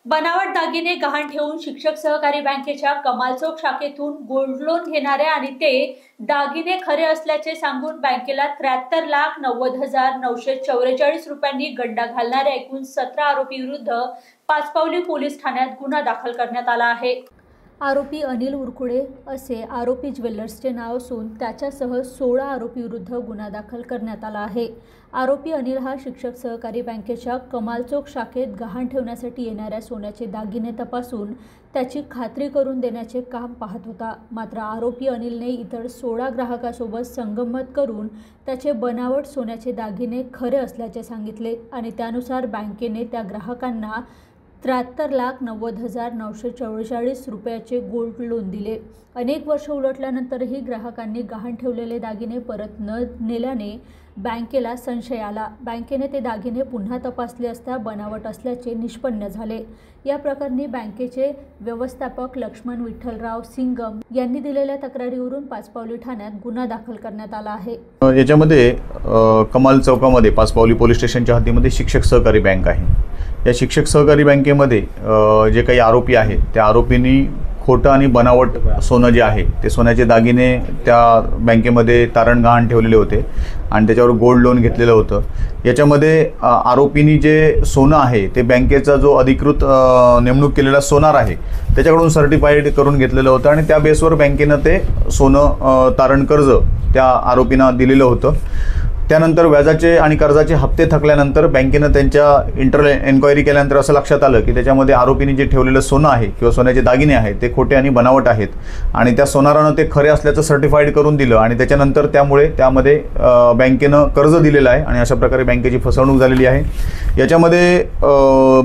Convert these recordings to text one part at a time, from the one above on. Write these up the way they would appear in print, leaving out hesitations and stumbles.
बनावट दागिने गहाण ठेवून शिक्षक सहकारी बँकेच्या कमाल चौक शाखेतून गोल्ड लोन घेणारे आणि ते दागिने खरे असल्याचे सांगून बँकेला 73,90,944 रुपयांनी गंडा घालणाऱ्या एकूण 17 आरोपी विरुद्ध पाचपावली पोलीस ठाण्यात गुन्हा दाखल करण्यात आला आहे। आरोपी अनिल उरकुडे असे आरोपी ज्वेलर्सचे नाव असून त्याच्यासह 16 आरोपी विरुद्ध गुन्हा दाखल करण्यात आला आहे। आरोपी अनिल हा शिक्षक सहकारी बँकेच्या कमाल चौक शाखेत गहाण ठेवण्यासाठी येणाऱ्या सोन्याचे दागिने तपासून त्याची खात्री करून देण्याचे काम पाहत होता। मात्र आरोपी अनिलने इतर 16 ग्राहकांसोबत संगनमत करून त्याचे बनावट सोन्याचे दागिने खरे असल्याचे सांगितले आणि त्यानुसार बँकेने त्या ग्राहकांना 73,90,944 रुपयाचे गोल्ड लोन दिले। अनेक वर्ष उलटल्यानंतरही ग्राहकांनी गहाण ठेवलेले दागिने परत न नेल्याने बँकेला संशय आला। बँकेने ते दागिने पुन्हा तपासले असता बनावट असल्याचे निष्पन्न झाले। या प्रकरणी बँकेचे व्यवस्थापक लक्ष्मण विठ्ठलराव सिंगम यांनी दिलेल्या तक्रारीवरून पाचपावली ठाण्यात गुन्हा दाखल करण्यात आला आहे। याच्यामध्ये कमाल चौकामध्ये पाचपावली पोलीस स्टेशनच्या हद्दीमध्ये शिक्षक सहकारी बँक आहे। या शिक्षक सहकारी बँकेमध्ये जे काही आरोपी आहेत त्या आरोपींनी खोटं आणि बनावट सोनं जे आहे ते सोन्याचे दागिने त्या बँकेमध्ये तारण गहाण ठेवलेले होते आणि त्याच्यावर गोल्ड लोन घेतलेलं होतं। याच्यामध्ये आरोपींनी जे सोनं आहे ते बँकेचा जो अधिकृत नेमणूक केलेला सोनार आहे त्याच्याकडून सर्टिफाईड करून घेतलेलं होतं आणि त्या बेसवर बँकेनं ते सोनं तारण कर्ज त्या आरोपींना दिलेलं होतं। त्यानंतर व्याजाचे आणि कर्जाचे हप्ते थकल्यानंतर बँकेनं त्यांच्या एन्क्वायरी केल्यानंतर असं लक्षात आलं की त्याच्यामध्ये आरोपींनी जे ठेवलेलं सोनं आहे किंवा सोन्याचे दागिने आहेत ते खोटे आणि बनावट आहेत आणि त्या सोनारानं ते खरे असल्याचं सर्टिफाईड करून दिलं आणि त्याच्यानंतर त्यामध्ये बँकेनं कर्ज दिलेलं आहे आणि अशा प्रकारे बँकेची फसवणूक झालेली आहे। याच्यामध्ये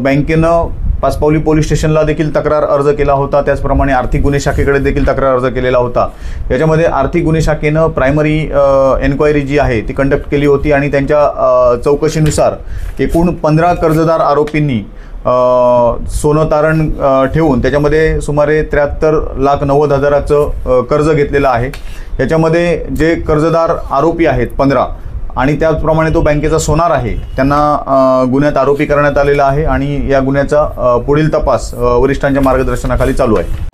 बँकेनं पाचपावली पोलीस स्टेशनला देखील तक्रार अर्ज केला होता, त्याचप्रमाणे आर्थिक गुन्हे शाखेकडे देखील तक्रार अर्ज केलेला होता। याच्यामध्ये आर्थिक गुन्हे शाखेनं प्रायमरी एन्क्वायरी जी आहे ती कंडक्ट केली होती आणि त्यांच्या चौकशीनुसार एकूण 15 कर्जदार आरोपींनी सोनं तारण ठेवून त्याच्यामध्ये सुमारे 73,90,000चं कर्ज घेतलेलं आहे। याच्यामध्ये जे कर्जदार आरोपी आहेत 15 आणि त्याचप्रमाणे तो बँकेचा सोनार आहे त्यांना गुन्ह्यात आरोपी करण्यात आलेला आहे आणि या गुन्ह्याचा पुढील तपास वरिष्ठांच्या मार्गदर्शनाखाली चालू आहे।